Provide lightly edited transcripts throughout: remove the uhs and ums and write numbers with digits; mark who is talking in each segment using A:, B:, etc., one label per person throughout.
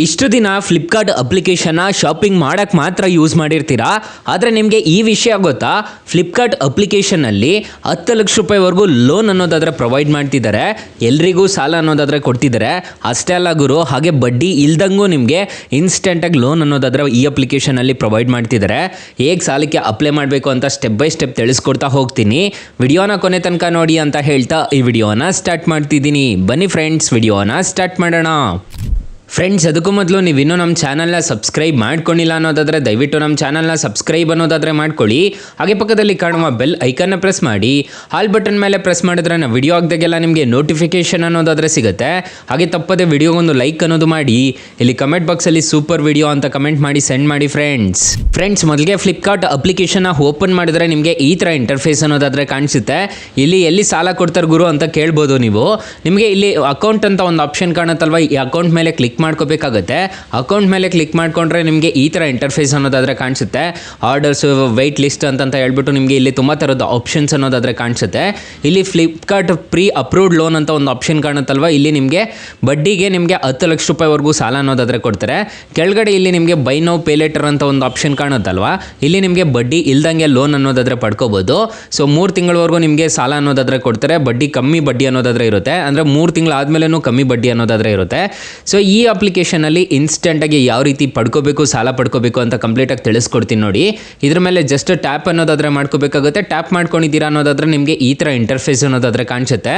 A: ಇಷ್ಟು ದಿನ ಫ್ಲಿಪ್ಕಾರ್ಟ್ ಅಪ್ಲಿಕೇಶನ್ನ ಶಾಪಿಂಗ್ ಮಾಡೋಕ್ಕೆ ಮಾತ್ರ ಯೂಸ್ ಮಾಡಿರ್ತೀರಾ. ಆದರೆ ನಿಮಗೆ ಈ ವಿಷಯ ಗೊತ್ತಾ, ಫ್ಲಿಪ್ಕಾರ್ಟ್ ಅಪ್ಲಿಕೇಶನ್ನಲ್ಲಿ 10 ಲಕ್ಷ ರೂಪಾಯಿವರೆಗೂ ಲೋನ್ ಅನ್ನೋದಾದರೆ ಪ್ರೊವೈಡ್ ಮಾಡ್ತಿದ್ದಾರೆ. ಎಲ್ರಿಗೂ ಸಾಲ ಅನ್ನೋದಾದರೆ ಕೊಡ್ತಿದ್ದಾರೆ. ಅಷ್ಟೇ ಅಲ್ಲ ಗುರು, ಹಾಗೆ ಬಡ್ಡಿ ಇಲ್ದಂಗೂ ನಿಮಗೆ ಇನ್ಸ್ಟೆಂಟಾಗಿ ಲೋನ್ ಅನ್ನೋದಾದರೆ ಈ ಅಪ್ಲಿಕೇಶನಲ್ಲಿ ಪ್ರೊವೈಡ್ ಮಾಡ್ತಿದ್ದಾರೆ. ಹೇಗೆ ಸಾಲಕ್ಕೆ ಅಪ್ಲೈ ಮಾಡಬೇಕು ಅಂತ ಸ್ಟೆಪ್ ಬೈ ಸ್ಟೆಪ್ ತಿಳಿಸ್ಕೊಡ್ತಾ ಹೋಗ್ತೀನಿ. ವಿಡಿಯೋನ ಕೊನೆ ತನಕ ನೋಡಿ ಅಂತ ಹೇಳ್ತಾ ಈ ವಿಡಿಯೋನ ಸ್ಟಾರ್ಟ್ ಮಾಡ್ತಿದ್ದೀನಿ. ಬನ್ನಿ ಫ್ರೆಂಡ್ಸ್, ವಿಡಿಯೋನ ಸ್ಟಾರ್ಟ್ ಮಾಡೋಣ. ಫ್ರೆಂಡ್ಸ್, ಅದಕ್ಕೂ ಮೊದಲು ನೀವು ಇನ್ನೂ ನಮ್ಮ ಚಾನಲ್ನ ಸಬ್ಸ್ಕ್ರೈಬ್ ಮಾಡ್ಕೊಂಡಿಲ್ಲ ಅನ್ನೋದಾದರೆ ದಯವಿಟ್ಟು ನಮ್ಮ ಚಾನಲ್ನ ಸಬ್ಸ್ಕ್ರೈಬ್ ಅನ್ನೋದಾದರೆ ಮಾಡ್ಕೊಳ್ಳಿ. ಹಾಗೆ ಪಕ್ಕದಲ್ಲಿ ಕಾಣುವ ಬೆಲ್ ಐಕನ್ನ ಪ್ರೆಸ್ ಮಾಡಿ. ಆಲ್ ಬಟನ್ ಮೇಲೆ ಪ್ರೆಸ್ ಮಾಡಿದ್ರೆ ನಾವು ವಿಡಿಯೋ ಹಾಕಿದಾಗೆಲ್ಲ ನಿಮಗೆ ನೋಟಿಫಿಕೇಶನ್ ಅನ್ನೋದಾದರೆ ಸಿಗುತ್ತೆ. ಹಾಗೆ ತಪ್ಪದೆ ವಿಡಿಯೋಗೊಂದು ಲೈಕ್ ಅನ್ನೋದು ಮಾಡಿ. ಇಲ್ಲಿ ಕಮೆಂಟ್ ಬಾಕ್ಸಲ್ಲಿ ಸೂಪರ್ ವಿಡಿಯೋ ಅಂತ ಕಮೆಂಟ್ ಮಾಡಿ ಸೆಂಡ್ ಮಾಡಿ ಫ್ರೆಂಡ್ಸ್. ಮೊದಲಿಗೆ ಫ್ಲಿಪ್ಕಾರ್ಟ್ ಅಪ್ಲಿಕೇಶನ್ನ ಓಪನ್ ಮಾಡಿದ್ರೆ ನಿಮಗೆ ಈ ಥರ ಇಂಟರ್ಫೇಸ್ ಅನ್ನೋದಾದರೆ ಕಾಣಿಸುತ್ತೆ. ಇಲ್ಲಿ ಎಲ್ಲಿ ಸಾಲ ಕೊಡ್ತಾರೆ ಗುರು ಅಂತ ಕೇಳ್ಬೋದು ನೀವು. ನಿಮಗೆ ಇಲ್ಲಿ ಅಕೌಂಟ್ ಅಂತ ಒಂದು ಆಪ್ಷನ್ ಕಾಣುತ್ತಲ್ವ, ಈ ಅಕೌಂಟ್ ಮೇಲೆ ಕ್ಲಿಕ್ ಮಾಡ್ಕೋಬೇಕಾಗುತ್ತೆ. ಅಕೌಂಟ್ ಮೇಲೆ ಕ್ಲಿಕ್ ಮಾಡ್ಕೊಂಡ್ರೆ ನಿಮಗೆ ಈ ಥರ ಇಂಟರ್ಫೇಸ್ ಅನ್ನೋದಾದರೆ ಕಾಣಿಸುತ್ತೆ. ಆರ್ಡರ್ಸ್, ವೆಯ್ಟ್ ಲಿಸ್ಟ್ ಅಂತ ಹೇಳ್ಬಿಟ್ಟು ನಿಮಗೆ ಇಲ್ಲಿ ತುಂಬ ಥರದ ಆಪ್ಷನ್ಸ್ ಅನ್ನೋದಾದರೆ ಕಾಣಿಸುತ್ತೆ. ಇಲ್ಲಿ ಫ್ಲಿಪ್ಕಾರ್ಟ್ ಪ್ರೀ ಅಪ್ರೂವ್ಡ್ ಲೋನ್ ಅಂತ ಒಂದು ಆಪ್ಷನ್ ಕಾಣುತ್ತಲ್ವ, ಇಲ್ಲಿ ನಿಮಗೆ ಬಡ್ಡಿಗೆ ನಿಮಗೆ 10 ಲಕ್ಷ ರೂಪಾಯಿವರೆಗೂ ಸಾಲ ಅನ್ನೋದಾದರೆ ಕೊಡ್ತಾರೆ. ಕೆಳಗಡೆ ಇಲ್ಲಿ ನಿಮಗೆ ಬೈ ನೌ ಪೇ ಲೇಟರ್ ಅಂತ ಒಂದು ಆಪ್ಷನ್ ಕಾಣುತ್ತಲ್ವ, ಇಲ್ಲಿ ನಿಮಗೆ ಬಡ್ಡಿ ಇಲ್ದಂಗೆ ಲೋನ್ ಅನ್ನೋದಾದರೆ ಪಡ್ಕೋಬೋದು. ಸೊ 3 ತಿಂಗಳವರೆಗೂ ನಿಮಗೆ ಸಾಲ ಅನ್ನೋದಾದರೆ ಕೊಡ್ತಾರೆ. ಕಮ್ಮಿ ಬಡ್ಡಿ ಅನ್ನೋದಾದರೆ ಇರುತ್ತೆ, ಅಂದರೆ 3 ತಿಂಗಳಾದ್ಮೇಲೂ ಕಮ್ಮಿ ಬಡ್ಡಿ ಅನ್ನೋದಾದರೆ ಇರುತ್ತೆ. ಸೊ ಈ ಅಪ್ಲಿಕೇಶನಲ್ಲಿ ಇನ್ಸ್ಟೆಂಟಾಗಿ ಯಾವ ರೀತಿ ಸಾಲ ಪಡ್ಕೋಬೇಕು ಅಂತ ಕಂಪ್ಲೀಟಾಗಿ ತಿಳಿಸ್ಕೊಡ್ತೀನಿ ನೋಡಿ. ಇದ್ರ ಮೇಲೆ ಜಸ್ಟ್ ಟ್ಯಾಪ್ ಅನ್ನೋದಾದರೆ ಮಾಡ್ಕೋಬೇಕಾಗುತ್ತೆ. ಟ್ಯಾಪ್ ಮಾಡ್ಕೊಂಡಿದ್ದೀರಾ ಅನ್ನೋದಾದರೆ ನಿಮಗೆ ಈ ಥರ ಇಂಟರ್ಫೇಸ್ ಅನ್ನೋದಾದರೆ ಕಾಣಿಸುತ್ತೆ.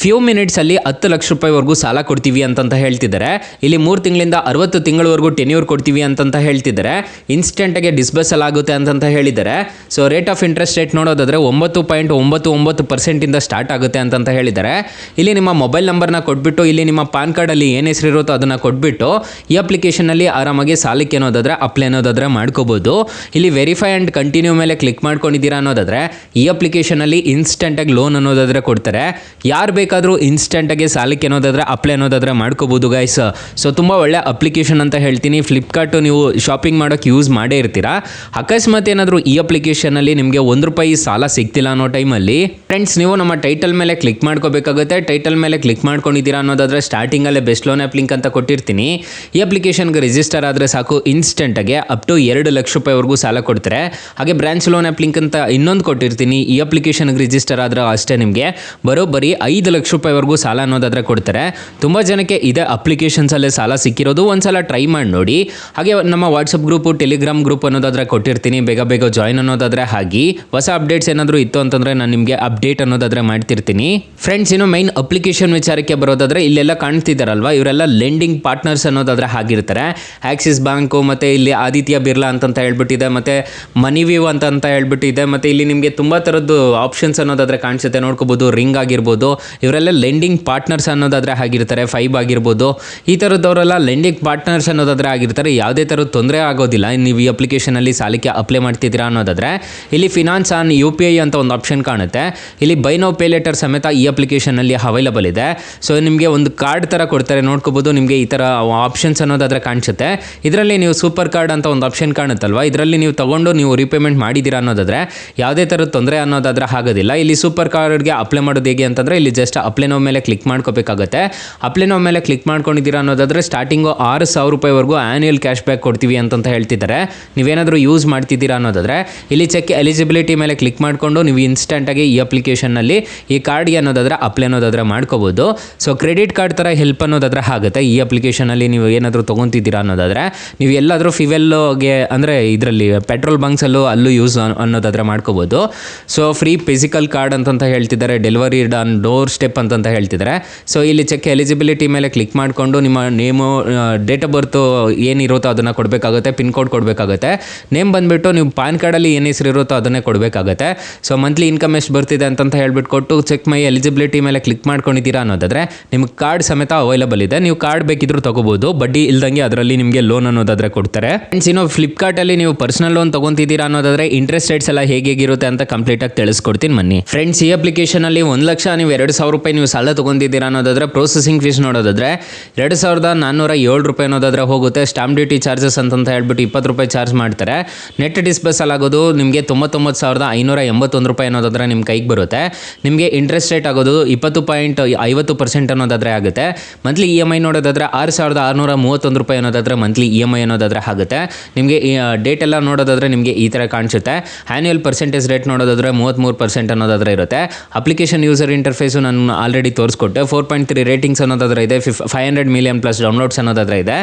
A: ಫ್ಯೂ ಮಿನಿಟ್ಸಲ್ಲಿ 10 ಲಕ್ಷ ರೂಪಾಯಿವರೆಗೂ ಸಾಲ ಕೊಡ್ತೀವಿ ಅಂತ ಹೇಳ್ತಿದ್ದಾರೆ. ಇಲ್ಲಿ 3 ತಿಂಗಳಿಂದ 60 ತಿಂಗಳವರೆಗೂ ಟೆನ್ಯೂರ್ ಕೊಡ್ತೀವಿ ಅಂತ ಹೇಳ್ತಿದ್ದಾರೆ. ಇನ್ಸ್ಟೆಂಟಾಗಿ ಡಿಸ್ಬರ್ಸಲ್ ಆಗುತ್ತೆ ಅಂತ ಹೇಳಿದ್ದಾರೆ. So rate of interest rate ನೋಡೋದಾದರೆ 9.99% ಸ್ಟಾರ್ಟ್ ಆಗುತ್ತೆ ಅಂತ ಹೇಳಿದ್ದಾರೆ. ಇಲ್ಲಿ ನಿಮ್ಮ ಮೊಬೈಲ್ ನಂಬರ್ನ ಕೊಟ್ಬಿಟ್ಟು, ಇಲ್ಲಿ ನಿಮ್ಮ ಪಾನ್ ಕಾರ್ಡಲ್ಲಿ ಏನು ಹೆಸರು ಇರುತ್ತೋ ಅದನ್ನು ಕೊಟ್ಬಿಟ್ಟು ಈ ಅಪ್ಲಿಕೇಶನಲ್ಲಿ ಆರಾಮಾಗಿ ಸಾಲಕ್ಕೆ ಅನ್ನೋದಾದರೆ ಅಪ್ಲೈ ಅನ್ನೋದಾದರೆ ಮಾಡ್ಕೋಬೋದು. ಇಲ್ಲಿ ವೆರಿಫೈ ಆ್ಯಂಡ್ ಕಂಟಿನ್ಯೂ ಮೇಲೆ ಕ್ಲಿಕ್ ಮಾಡ್ಕೊಂಡಿದ್ದೀರಾ ಅನ್ನೋದಾದರೆ ಈ ಅಪ್ಲಿಕೇಶನಲ್ಲಿ ಇನ್ಸ್ಟೆಂಟಾಗಿ ಲೋನ್ ಅನ್ನೋದಾದರೆ ಕೊಡ್ತಾರೆ. ಯಾರು ಬೇಕಾದರೂ ಇನ್ಸ್ಟೆಂಟಾಗಿ ಸಾಲಕ್ಕೆ ಅನ್ನೋದಾದರೆ ಅಪ್ಲೈ ಅನ್ನೋದಾದರೆ ಮಾಡ್ಕೋಬೋದು ಗೈಸ್. ಸೊ ತುಂಬ ಒಳ್ಳೆ ಅಪ್ಲಿಕೇಶನ್ ಅಂತ ಹೇಳ್ತೀನಿ. ಫ್ಲಿಪ್ಕಾರ್ಟು ನೀವು ಶಾಪಿಂಗ್ ಮಾಡೋಕ್ಕೆ ಯೂಸ್ ಮಾಡೇ ಇರ್ತೀರಾ. ಅಕಸ್ಮಾತ್ ಏನಾದರೂ ಈ ಅಪ್ಲಿಕೇಶನಲ್ಲಿ ನಿಮಗೆ ₹1 ಸಾಲ ಸಿಗ್ತಿಲ್ಲ ಅನ್ನೋ ಟೈಮಲ್ಲಿ ಫ್ರೆಂಡ್ಸ್, ನೀವು ನಮ್ಮ ಟೈಟಲ್ ಮೇಲೆ ಕ್ಲಿಕ್ ಮಾಡ್ಕೋಬೇಕಾಗುತ್ತೆ. ಟೈಟಲ್ ಮೇಲೆ ಕ್ಲಿಕ್ ಮಾಡ್ಕೊಂಡಿದ್ದೀರಾ ಅನ್ನೋದಾದರೆ ಸ್ಟಾರ್ಟಿಂಗಲ್ಲೇ ಬೆಸ್ಟ್ ಲೋನ್ ಆ್ಯಪ್ ಲಿಂಕ್ ಅಂತ ಕೊಟ್ಟಿರ್ತೀನಿ. ಈ ಅಪ್ಲಿಕೇಶನ್ಗೆ ರಿಜಿಸ್ಟರ್ ಆದರೆ ಸಾಕು, ಇನ್ಸ್ಟೆಂಟಾಗಿ ಅಪ್ ಟು $2 ಲಕ್ಷ ರೂಪಾಯಿವರೆಗೂ ಸಾಲ ಕೊಡ್ತಾರೆ. ಹಾಗೆ ಬ್ರಾಂಚ್ ಲೋನ್ ಆ್ಯಪ್ ಲಿಂಕ್ ಅಂತ ಇನ್ನೊಂದು ಕೊಟ್ಟಿರ್ತೀನಿ. ಈ ಅಪ್ಲಿಕೇಶನ್ಗೆ ರಿಜಿಸ್ಟರ್ ಆದರೆ ಅಷ್ಟೇ ನಿಮಗೆ ಬರೋಬ್ಬರಿ $5 ಲಕ್ಷ ರೂಪಾಯಿವರೆಗೂ ಸಾಲ ಅನ್ನೋದಾದರೆ ಕೊಡ್ತಾರೆ. ತುಂಬ ಜನಕ್ಕೆ ಇದೇ ಅಪ್ಲಿಕೇಶನ್ಸಲ್ಲೇ ಸಾಲ ಸಿಕ್ಕಿರೋದು. ಒಂದ್ಸಲ ಟ್ರೈ ಮಾಡಿ ನೋಡಿ. ಹಾಗೆ ನಮ್ಮ ವಾಟ್ಸಪ್ ಗ್ರೂಪು, ಟೆಲಿಗ್ರಾಮ್ ಗ್ರೂಪ್ ಅನ್ನೋದಾದರೆ ಕೊಟ್ಟಿರ್ತೀನಿ. ಬೇಗ ಜಾಯ್ನ್ ಅನ್ನೋದಾದರೆ ಹಾಗೆ ಹೊಸ ಅಪ್ಡೇಟ್ಸ್ ಏನಾದರೂ ಇತ್ತು ಅಂತಂದರೆ ನಾನು ನಿಮಗೆ ಅಪ್ಡೇಟ್ ಅನ್ನೋದಾದರೆ ಮಾಡ್ತಿರ್ತೀನಿ. ಫ್ರೆಂಡ್ಸ್, ಇನ್ನು ಮೈನ್ ಅಪ್ಲಿಕೇಶನ್ ವಿಚಾರಕ್ಕೆ ಬರೋದಾದರೆ ಇಲ್ಲೆಲ್ಲ ಕಾಣ್ತಿದ್ದಾರಲ್ವ, ಇವರೆಲ್ಲ ಲೆಂಡಿಂಗ್ ಪಾರ್ಟ್ನರ್ಸ್ ಅನ್ನೋದಾದರೆ ಆಗಿರ್ತಾರೆ. ಆಕ್ಸಿಸ್ ಬ್ಯಾಂಕು, ಮತ್ತು ಇಲ್ಲಿ ಆದಿತ್ಯ ಬಿರ್ಲಾ ಅಂತ ಹೇಳ್ಬಿಟ್ಟಿದೆ, ಮತ್ತು ಮನಿವ್ಯೂ ಅಂತ ಹೇಳ್ಬಿಟ್ಟಿದೆ, ಮತ್ತು ಇಲ್ಲಿ ನಿಮಗೆ ತುಂಬ ಥರದ್ದು ಆಪ್ಷನ್ಸ್ ಅನ್ನೋದಾದರೆ ಕಾಣಿಸುತ್ತೆ. ನೋಡ್ಕೋಬೋದು, ರಿಂಗ್ ಆಗಿರ್ಬೋದು, ಇವರೆಲ್ಲ ಲೆಂಡಿಂಗ್ ಪಾರ್ಟ್ನರ್ಸ್ ಅನ್ನೋದಾದರೆ ಆಗಿರ್ತಾರೆ. ಫೈಬ್ ಆಗಿರ್ಬೋದು, ಈ ಥರದವರೆಲ್ಲ ಲೆಂಡಿಂಗ್ ಪಾರ್ಟ್ನರ್ಸ್ ಅನ್ನೋದಾದರೆ ಆಗಿರ್ತಾರೆ. ಯಾವುದೇ ಥರದ ತೊಂದರೆ ಆಗೋದಿಲ್ಲ ನೀವು ಈ ಅಪ್ಲಿಕೇಶನಲ್ಲಿ ಸಾಲಕ್ಕೆ ಅಪ್ಲೈ ಮಾಡ್ತಿದ್ದೀರಾ ಅನ್ನೋದಾದರೆ. ಇಲ್ಲಿ ಫಿನಾನ್ಸ್ ಆನ್ UPI ಅಂತ ಒಂದು ಆಪ್ಷನ್ ಕಾಣುತ್ತೆ. ಇಲ್ಲಿ ಬೈ ನೌ ಪೇ ಲೇಟರ್ ಸಮೇತ ಈ ಅಪ್ಲಿಕೇಶನಲ್ಲಿ ಅವೈಲಬಲ್ ಇದೆ. ಸೊ ನಿಮಗೆ ಒಂದು ಕಾರ್ಡ್ ಥರ ಕೊಡ್ತಾರೆ. ನೋಡ್ಕೋಬೋದು, ನಿಮಗೆ ಈ ಥರ ಆಪ್ಷನ್ಸ್ ಅನ್ನೋದಾದರೆ ಕಾಣಿಸುತ್ತೆ. ಇದರಲ್ಲಿ ನೀವು ಸೂಪರ್ ಕಾರ್ಡ್ ಅಂತ ಒಂದು ಆಪ್ಷನ್ ಕಾಣುತ್ತಲ್ವ, ಇದರಲ್ಲಿ ನೀವು ತೊಗೊಂಡು ನೀವು ರೀಪೇಮೆಂಟ್ ಮಾಡಿದ್ದೀರಾ ಅನ್ನೋದಾದರೆ ಯಾವುದೇ ಥರದ ತೊಂದರೆ ಅನ್ನೋದಾದರೆ ಆಗೋದಿಲ್ಲ. ಇಲ್ಲಿ ಸೂಪರ್ ಕಾರ್ಡ್ಗೆ ಅಪ್ಲೈ ಮಾಡೋದು ಹೇಗೆ ಅಂತಂದರೆ ಇಲ್ಲಿ ಜಸ್ಟ್ ಅಪ್ಲೈ ನೋ ಮೇಲೆ ಕ್ಲಿಕ್ ಮಾಡ್ಕೋಬೇಕಾಗುತ್ತೆ. ಅಪ್ಲೈ ನೋ ಮೇಲೆ ಕ್ಲಿಕ್ ಮಾಡ್ಕೊಂಡಿದ್ದೀರಾ ಅನ್ನೋದಾದರೆ ಸ್ಟಾರ್ಟಿಂಗು $6,000 ರೂಪಾಯಿವರೆಗೂ ಆ್ಯನ್ಯಲ್ ಕ್ಯಾಶ್ ಬ್ಯಾಕ್ ಕೊಡ್ತೀವಿ ಅಂತ ಹೇಳ್ತಿದ್ದಾರೆ. ನೀವೇನಾದರೂ ಯೂಸ್ ಮಾಡ್ತಿದ್ದೀರಾ ಅನ್ನೋದಾದರೆ ಇಲ್ಲಿ ಚೆಕ್ ಎಲಿಜಿಬಿಲಿಟಿ ಮೇಲೆ ಕ್ಲಿಕ್ ಮಾಡಿಕೊಂಡು ನೀವು ಇನ್ಸ್ಟೆಂಟಾಗಿ ಈ ಅಪ್ಲಿಕೇಶನ್ನಲ್ಲಿ ಈ ಕಾರ್ಡ್ಗೆ ಅನ್ನೋದಾದರೆ ಅಪ್ಲೈ ಅನ್ನೋದಾದರೆ ಮಾಡ್ಕೋಬೋದು. ಸೊ ಕ್ರೆಡಿಟ್ ಕಾರ್ಡ್ ಥರ ಹೆಲ್ಪ್ ಅನ್ನೋದಾದರೆ ಆಗುತ್ತೆ. ಈ ಅಪ್ಲಿಕೇಶನಲ್ಲಿ ನೀವು ಏನಾದರೂ ತೊಗೊತಿದ್ದೀರಾ ಅನ್ನೋದಾದರೆ ನೀವು ಎಲ್ಲಾದರೂ ಫ್ಯೂವೆಲ್ಗೆ, ಅಂದರೆ ಇದರಲ್ಲಿ ಪೆಟ್ರೋಲ್ ಬಂಕ್ಸಲ್ಲೂ ಅಲ್ಲೂ ಯೂಸ್ ಅನ್ನೋದಾದರೆ ಮಾಡ್ಕೋಬೋದು. ಸೊ ಫ್ರೀ ಫಿಸಿಕಲ್ ಕಾರ್ಡ್ ಅಂತ ಹೇಳ್ತಿದ್ದಾರೆ. ಡೆಲಿವರಿ ಆನ್ ಡೋರ್ ಸ್ಟೆಪ್ ಅಂತ ಹೇಳ್ತಿದ್ದಾರೆ. ಸೊ ಇಲ್ಲಿ ಚೆಕ್ ಎಲಿಜಿಬಿಲಿಟಿ ಮೇಲೆ ಕ್ಲಿಕ್ ಮಾಡಿಕೊಂಡು ನಿಮ್ಮ ನೇಮು, ಡೇಟ್ ಆಫ್ ಬರ್ತು ಏನಿರುತ್ತೋ ಅದನ್ನು ಕೊಡಬೇಕಾಗುತ್ತೆ. ಪಿನ್ ಕೋಡ್ ಕೊಡಬೇಕಾಗುತ್ತೆ. ನೇಮ್ ಬಂದುಬಿಟ್ಟು ನೀವು ಪಾನ್ ಕಾರ್ಡಲ್ಲಿ ಏನು ಹೆಸರು ಇರುತ್ತೋ ಅದನ್ನೇ ಕೊಡಬೇಕಾಗುತ್ತೆ. ಸೊ ಮಂತ್ಲಿ ಇನ್ಕಮ್ ಎಷ್ಟು ಬರ್ತಿದೆ ಅಂತ ಹೇಳ್ಬಿಟ್ಟು ಕೊಟ್ಟು ಚೆಕ್ ಮೈ ಎಲಿಜಿಬಿಲಿಟಿ ಮೇಲೆ ಕ್ಲಿಕ್ ಮಾಡ್ಕೊಂಡಿದ್ದೀರಾ ಅನ್ನೋದಾದರೆ ನಿಮ್ಗೆ ಕಾರ್ಡ್ ಸಮೇತ ಅವೈಲಬಲ್ ಇದೆ. ನೀವು ಕಾರ್ಡ್ ಬೇಕಿದ್ರೂ ತೊಗೋಬೋದು. ಬಡ್ಡಿ ಇಲ್ದಂಗೆ ಅದರಲ್ಲಿ ನಿಮಗೆ ಲೋನ್ ಅನ್ನೋದಾದರೆ ಕೊಡ್ತಾರೆ. ಫ್ರೆಂಡ್ಸ್, ಇನ್ನು ಫ್ಲಿಪ್ಕಾರ್ಟಲ್ಲಿ ನೀವು ಪರ್ಸನಲ್ ಲೋನ್ ತೊಗೊತಿದ್ದೀರಾ ಅನ್ನೋದಾದರೆ ಇಂಟ್ರೆಸ್ಟ್ ರೇಟ್ಸ್ ಎಲ್ಲ ಹೇಗಿರುತ್ತೆ ಅಂತ ಕಂಪ್ಲೀಟಾಗಿ ತಿಳಿಸ್ಕೊಡ್ತೀನಿ ಬನ್ನಿ. ಫ್ರೆಂಡ್ಸ್, ಈ ಅಪ್ಲಿಕೇಶನಲ್ಲಿ 1 ಲಕ್ಷ ನೀವು $2,000 ರೂಪಾಯಿ ನೀವು ಸಾಲ ತೊಗೊಂಡಿದ್ದೀರಾ ಅನ್ನೋದಾದರೆ ಪ್ರೋಸೆಸಿಂಗ್ ಫೀಸ್ ನೋಡೋದಾದರೆ 2407 ರೂಪಾಯಿ ಅನ್ನೋದಾದರೆ ಹೋಗುತ್ತೆ. ಸ್ಟಾಂಪ್ ಡ್ಯೂಟಿ ಚಾರ್ಜಸ್ ಅಂತ ಹೇಳ್ಬಿಟ್ಟು 20 ರೂಪಾಯಿ ಚಾರ್ಜ್ ಮಾಡ್ತಾರೆ. ನೆಟ್ ಡಿಸ್ಬರ್ಸಲ್ ಆಗೋದು ನಿಮಗೆ 99,581 ರೂಪಾಯಿ ಅನ್ನೋದಾದರೆ ನಿಮ್ಮ ಕೈಗೆ ಬರುತ್ತೆ. ನಿಮಗೆ ಇಂಟ್ರೆಸ್ಟ್ ರೇಟ್ ಆಗೋದು 20.50% ಅನ್ನೋದಾದರೆ ಆಗುತ್ತೆ. ಮಂತ್ಲಿ EMI ನೋಡೋದಾದರೆ 6,631 ರೂಪಾಯಿ ಅನ್ನೋದಾದರೆ ಮಂತ್ಲಿ EMI ಅನ್ನೋದಾದರೆ ಆಗುತ್ತೆ. ನಿಮಗೆ ಡೇಟ್ ಎಲ್ಲ ನೋಡೋದಾದರೆ ನಿಮಗೆ ಈ ಥರ ಕಾಣಿಸುತ್ತೆ. ಆ್ಯನ್ಯುವಲ್ ಪರ್ಸೆಂಟೇಜ್ ರೇಟ್ ನೋಡೋದಾದರೆ 33% ಅನ್ನೋದಾದರೆ ಇರುತ್ತೆ. ಅಪ್ಲಿಕೇಶನ್ ಯೂಸರ್ ಇಂಟರ್ಫೇಸು ನಾನು ಆಲ್ರೆಡಿ ತೋರಿಸ್ಕೊಟ್ಟೆ. 4.3 ರೇಟಿಂಗ್ಸ್ ಅನ್ನೋದಾದರೆ ಇದೆ. 500 ಮಿಲಿಯನ್ ಪ್ಲಸ್ ಡೌನ್ಲೋಡ್ಸ್ ಅನ್ನೋದಾದರೆ ಇದೆ.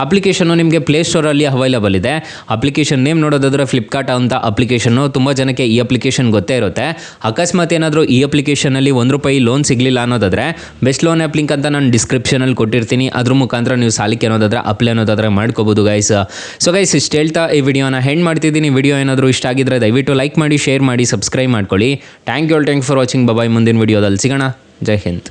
A: ಅಪ್ಲಿಕೇಶನ್ನು ನಿಮಗೆ ಪ್ಲೇಸ್ಟೋರಲ್ಲಿ ಅವೈಲೇಬಲ್ ಇದೆ. ಅಪ್ಲಿಕೇಶನ್ ನೇಮ್ ನೋಡೋದಾದರೆ ಫ್ಲಿಪ್ಕಾರ್ಟ್ ಅಂತ ಅಪ್ಲಿಕೇಶನ್ನು. ತುಂಬ ಜನಕ್ಕೆ ಈ ಅಪ್ಲಿಕೇಶನ್ ಗೊತ್ತೇ ಇರುತ್ತೆ. ಅಕಸ್ಮಾತ್ ಏನಾದರೂ ಈ ಅಪ್ಲಿಕೇಶನಲ್ಲಿ ₹1 ಲೋನ್ ಸಿಗಲಿಲ್ಲ ಅನ್ನೋದಾದರೆ ಬೆಸ್ಟ್ ಲೋನ್ ಆ್ಯಪ್ ಲಿಂಕ್ ಅಂತ ನಾನು ಡಿಸ್ಕ್ರಿಪ್ಷನಲ್ಲಿ ಕೊಟ್ಟಿರ್ತೀನಿ. ಅದ್ರ ಮುಖಾಂತರ ನೀವು ಸಾಲಕ್ಕೆ ಅನ್ನೋದಾದರೆ ಅಪ್ಲೈ ಅನ್ನೋದಾದರೆ ಮಾಡ್ಕೋಬೋದು ಗೈಸ್. ಸೊ ಗೈಸ್ ಇಷ್ಟು ಹೇಳ್ತಾ ಈ ವಿಡಿಯೋನ ಹೆಂಡ್ ಮಾಡ್ತಿದ್ದೀನಿ. ವಿಡಿಯೋ ಏನಾದರೂ ಇಷ್ಟ ಆಗಿದ್ರೆ ದಯವಿಟ್ಟು ಲೈಕ್ ಮಾಡಿ, ಶೇರ್ ಮಾಡಿ, ಸಬ್ಸ್ಕ್ರೈಬ್ ಮಾಡ್ಕೊಳ್ಳಿ. Thank you for watching. Bye. ಮುಂದಿನ ವಿಡಿಯೋದಲ್ಲಿ ಸಿಗೋಣ. ಜೈ ಹಿಂದ್.